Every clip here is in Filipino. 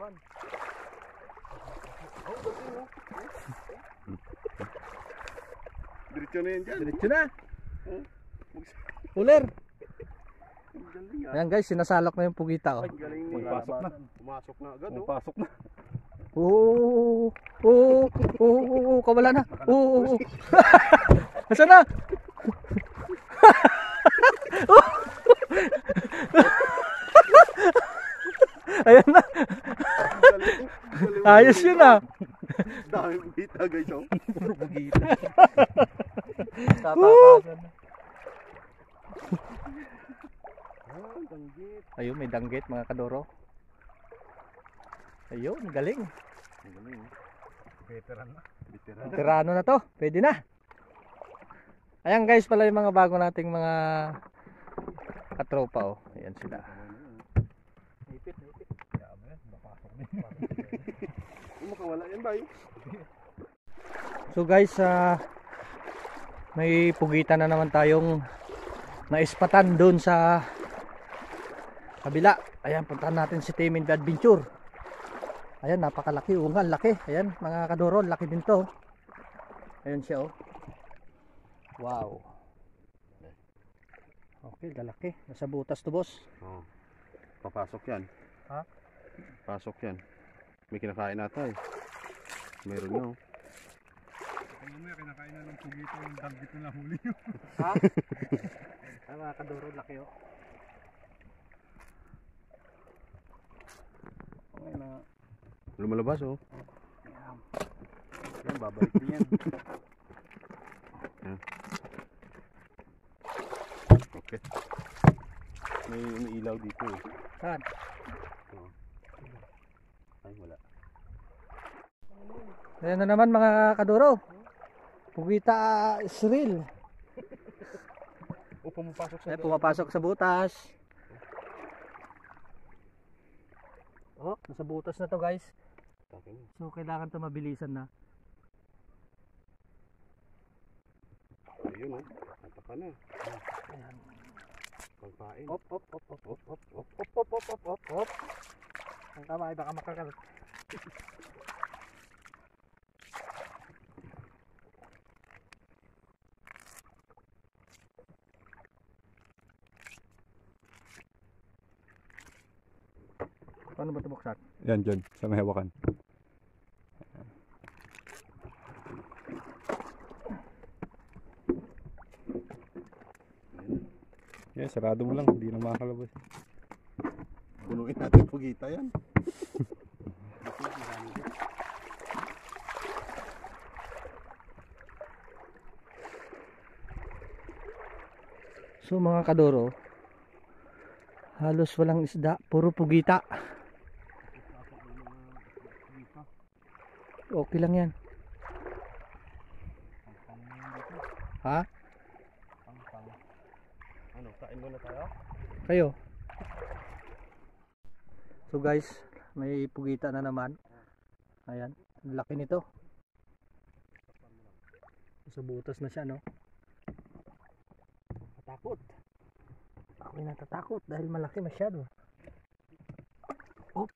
naman. Diretso na yan dyan. Diretso na. Puler. Ayan guys, sinasalak na yung pugita. Oh. Pumasok na. Pumasok na agad. Pumasok na. Kawala na. Nasaan na? Ayan na. Ayos yun ah. Dami bugita guys. Puro bugita. Ayun, may danggit mga kadoro. Ayun, galing. Veteran na. Veterano na to. Pwede na. Ayan guys pala yung mga bago nating mga katropa. Oh. Ayan sila. Nipit. Makawala yan ba? So guys, may pugita na naman tayong naispatan doon sa kabila. Ayan, puntahan natin si Temin Adventure. Ayan, napakalaki. Ungal, laki. Ayan, mga kadoro, laki din to. Ayan siya, oh. Wow. Okay, lalaki. Nasa butas to, boss. Oh. Papasok yan. Ha? Pasok yan. May kinakain nata eh. Meron na oh. Mamaya kinakain na ng pugito yung danggit na huli nyo. Ha? Ay, mga kadoro, laki, oh. Okay na. Lumalabas oh. Yan, babalik din yan. Okay. May ilaw dito eh. Saan? Oh. Ay wala. Ayan na naman mga kadoro. Pugita Israel. Oh, pumapasok sa Pumapasok sa butas. Oh, nasa butas na to guys. So kailangan to mabilisan na. Ayun oh. Nataka na. Ayan. Pagpain. Op. Ang kamay baka makakalat. Paano ba ito buksan? Yan dyan, sa may hawakan. Yan, sarado mo lang, hindi na makakalabas. Punuin natin pugita yan. So mga kadoro, halos walang isda, puro pugita. Okay lang yan. Ha? Ano, kain muna tayo? Kayo? So guys, may pugita na naman. Ayan, laki nito. Sa butas na siya, no? Natakot. Ako'y natatakot dahil malaki masyado. Oh!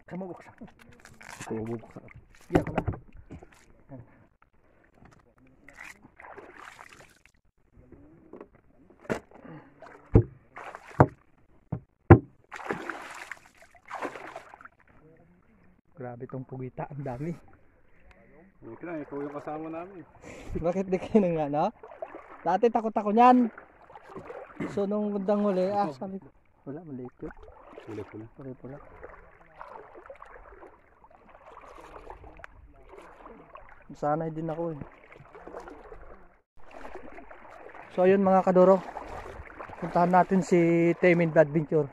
Kamu buksan. Bubuksan. Iya ko na. Ayan. Grabe tong pugita, ang dami. Buti lang, ikaw yung kasama namin. Bakit di kayo nang ano? Dati takot ako niyan. So nung bandang huli, sabi ko, wala, maliit yun. Pula. Sanay din ako eh. So ayun mga kadoro, puntahan natin si Temin Adventure.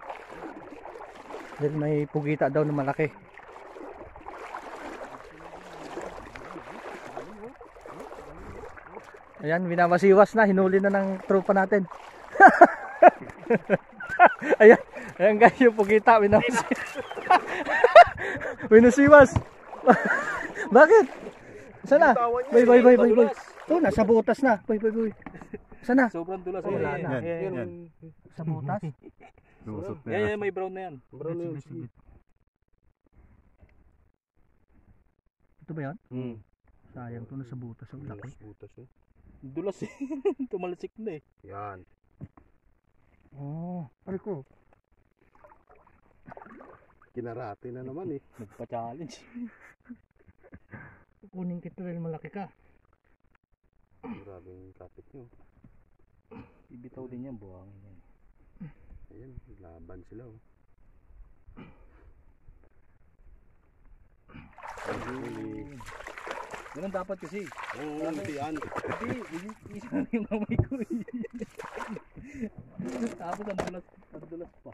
Dahil may pugita daw na malaki. Ayan, binabasiwas na, hinuli na ng tropa natin. ayan guys, yung pugita, binasiwas. Bakit? Sana? Bay. Oh, nasa butas na. Bay. Sana? Sobrang dulas. Wala na. Yan. Sa butas? Lumusot na Yan, yan. may brown na yan. Brown na yun. Sige. Ito ba yan? Hmm. Sayang to, nasa butas. Ang laki. Butas eh. Dulas eh. Tumalsik na eh. Yan. Oh, pare ko. Kinarate na naman eh. Nagpa-challenge. Kukunin kita dahil malaki ka. Grabe yung kapit nyo. Ibitaw din yan, buhangin yan. Ayan, laban sila oh. Ganun dapat kasi. Oo, yan. Hindi, isa na yung mamay ko eh. Tapos ang dulas pa.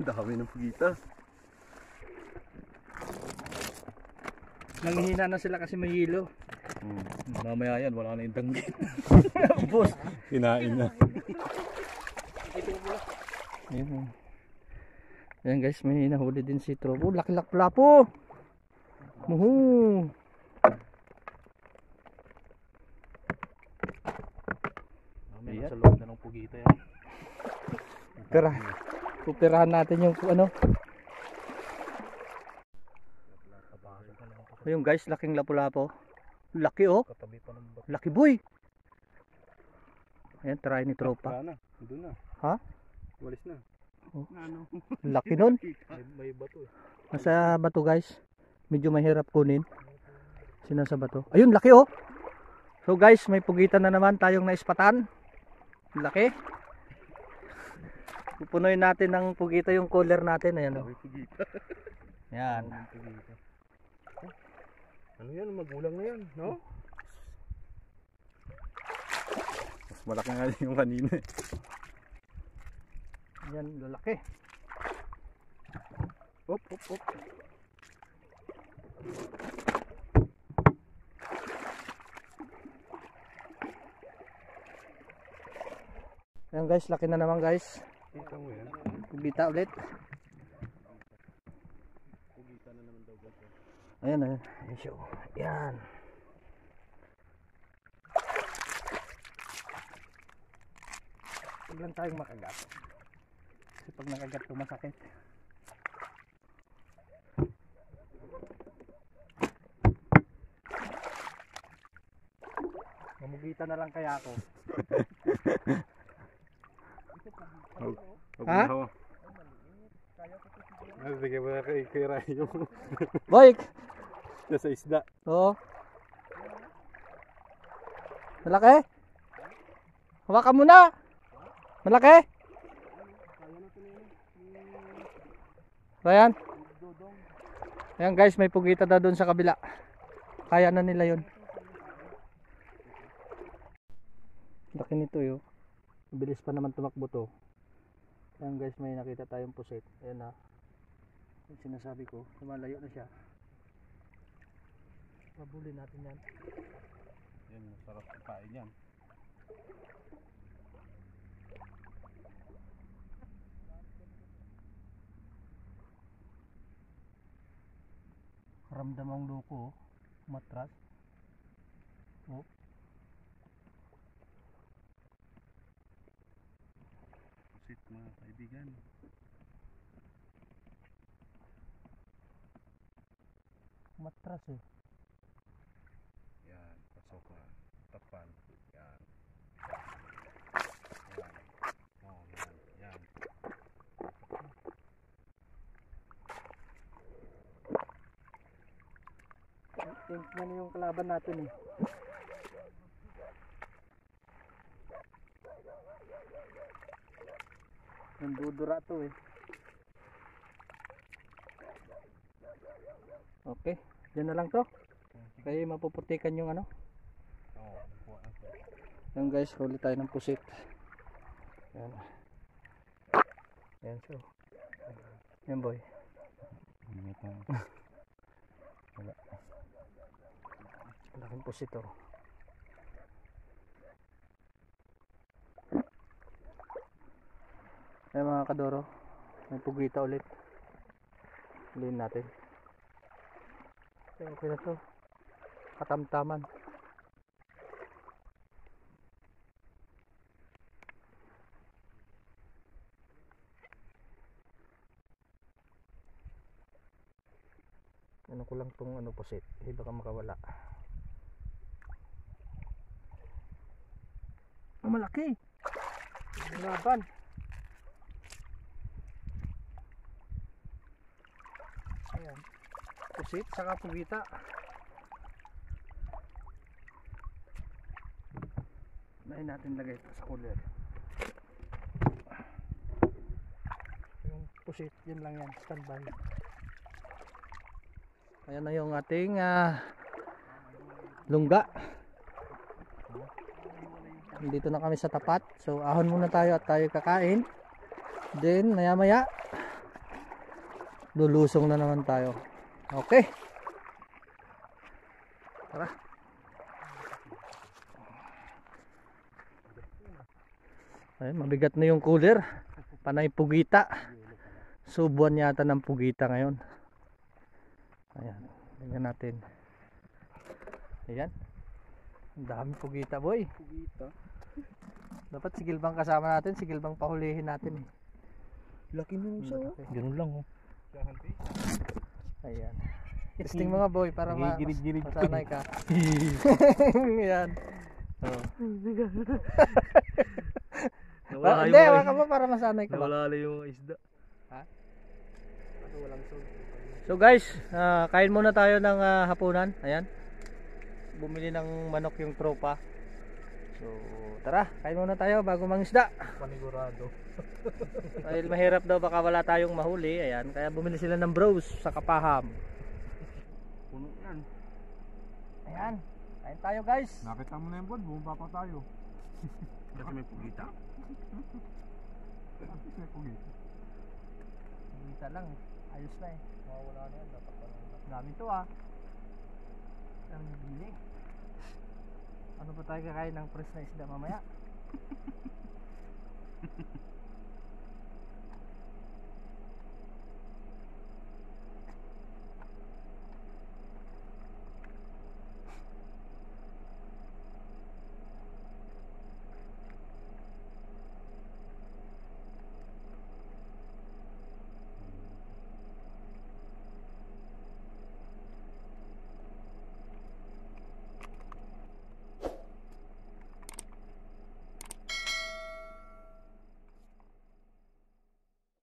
Dami ng pugita. Nanghihina na sila kasi may hilo. Mamaya yan, wala na yung danggit. Boss. Kinain na. Ayan. Ayan guys, may nahuli din si Tropo. Laki-laki pala po. Muhu. May nasa loob na ng pugita yan. Tara. Pupirahan natin yung ano. Ayun guys, laking lapu-lapo. Laki oh. Katabi pa ng bato. Laki boy. Ayan, try ni Tropa. Wala na. Doon na. Ha? Walis na. Oh. Ano? Laki nun. May bato eh. Nasa bato guys. Medyo mahirap kunin. Sinasa bato. Ayun, laki oh. So guys, may pugitan na naman tayong naispatan. Laki. Pupunoy natin ng pugita yung cooler natin. Ayan oh. May pugita. Yan. Ano yan? Magulang na yan, no? Mas malaki nga yung kanina eh. Yan, lalaki. Op, op, op. Ayan guys, laki na naman guys. Kita mo yan. Pugita ulit. Pugita na naman daw guys. Ayan, ayan. Ayan siya. Ayan. Huwag lang tayong makagat. Kasi pag nakagat ito masakit. Mamugita na lang kaya ako. Ha? Sige mo na kay Rayo. Boy! Nasa isda. Oo. Malaki? Hawakan mo na! Malaki? Ayan. Ayan guys, may pugita na doon sa kabila. Kaya na nila yun. Laki nito yun. Bilis pa naman tumakbo to. Ayan guys, may nakita tayong pusit. Ayan na. Yung sinasabi ko, lumalayo na siya. Pabuli natin yan. Yan, masarap kain yan. Ramdam ang loko, matras. Oh. Pusit mga kaibigan. Matras eh. Yan, pasok na. Tapan. Yan. Yan. Oh, yan. Yan. Tingnan yung kalaban natin eh. Nandudura to eh. Okay, dyan na lang to. Kaya mapuputikan yung ano. Oo, kuha na. Yan guys, huli tayo ng pusit. Yan. Yan so. Yan boy. Wala. Laking pusit to. Ayan mga kadoro, may pugita ulit. Huliin natin. Okay na to. Katamtaman. Ano ko lang tong ano pusit, hindi baka makawala. Oh, malaki. Laban. Ayan. Pusit saka pugita. Nahin natin lagay ito sa cooler. Yung pusit, yun lang yan, standby. Ayan na yung ating lungga. Dito na kami sa tapat. So ahon muna tayo at tayo kakain. Then maya maya lulusong na naman tayo. Okay. Tara. Ay, mabigat na yung cooler. Panay pugita. Subuan yata ng pugita ngayon. Ayan, tingnan natin. Ayan. Ang dami pugita, boy. Pugita. Dapat si Gilbang kasama natin, si Gilbang pahulihin natin eh. Laki nung isa. Ganun lang oh. Hanti. Ayan. Testing mga boy para Girid-girid ko. masanay ka. Ayan. Oh. Nawala Hindi, waka mo para masanay ka ba? Nawala yung isda. Ha? Ano walang soul. So guys, kain muna tayo ng hapunan. Ayan. Bumili ng manok yung tropa. So tara, kain muna tayo bago mangisda. Panigurado. Dahil mahirap daw baka wala tayong mahuli. Ayan, kaya bumili sila ng bros sa Kapaham. Puno yan. Ayan, kain tayo guys. Nakita mo na yung buwan, bumaba pa tayo. Kasi may pugita. Kasi may pugita. Kita lang, ayos na eh. Mawawala na yan, dapat pa lang. Dami to Ang bili. Ano pa tayo kakain ng fresh na isda mamaya?